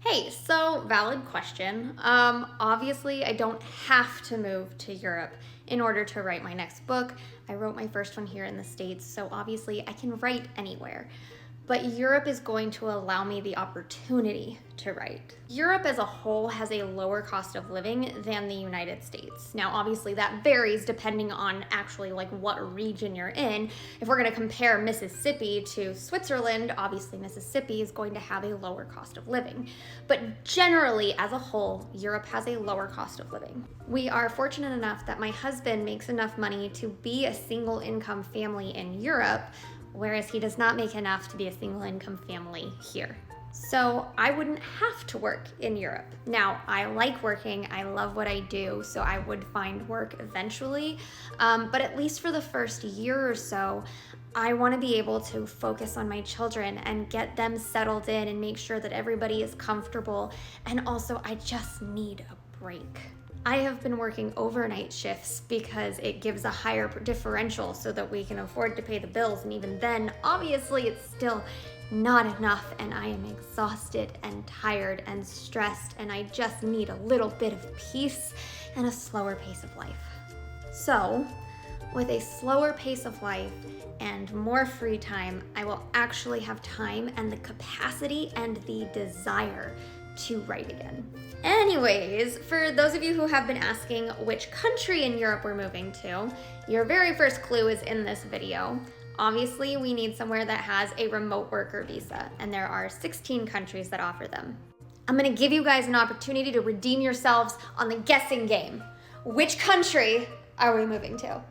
Hey, so valid question. Obviously, I don't have to move to Europe in order to write my next book. I wrote my first one here in the States, so obviously I can write anywhere. But Europe is going to allow me the opportunity to write. Europe as a whole has a lower cost of living than the United States. Now, obviously that varies depending on actually like what region you're in. If we're gonna compare Mississippi to Switzerland, obviously Mississippi is going to have a lower cost of living. But generally, as a whole, Europe has a lower cost of living. We are fortunate enough that my husband makes enough money to be a single income family in Europe, whereas he does not make enough to be a single income family here. So I wouldn't have to work in Europe. Now, I like working, I love what I do, so I would find work eventually. But at least for the first year or so, I want to be able to focus on my children and get them settled in and make sure that everybody is comfortable. And also, I just need a break. I have been working overnight shifts because it gives a higher differential so that we can afford to pay the bills. And even then, obviously, it's still not enough. And I am exhausted and tired and stressed. And I just need a little bit of peace and a slower pace of life. So, with a slower pace of life and more free time, I will actually have time and the capacity and the desire to write again. Anyways, for those of you who have been asking which country in Europe we're moving to, your very first clue is in this video. Obviously, we need somewhere that has a remote worker visa, and there are 16 countries that offer them. I'm gonna give you guys an opportunity to redeem yourselves on the guessing game. Which country are we moving to?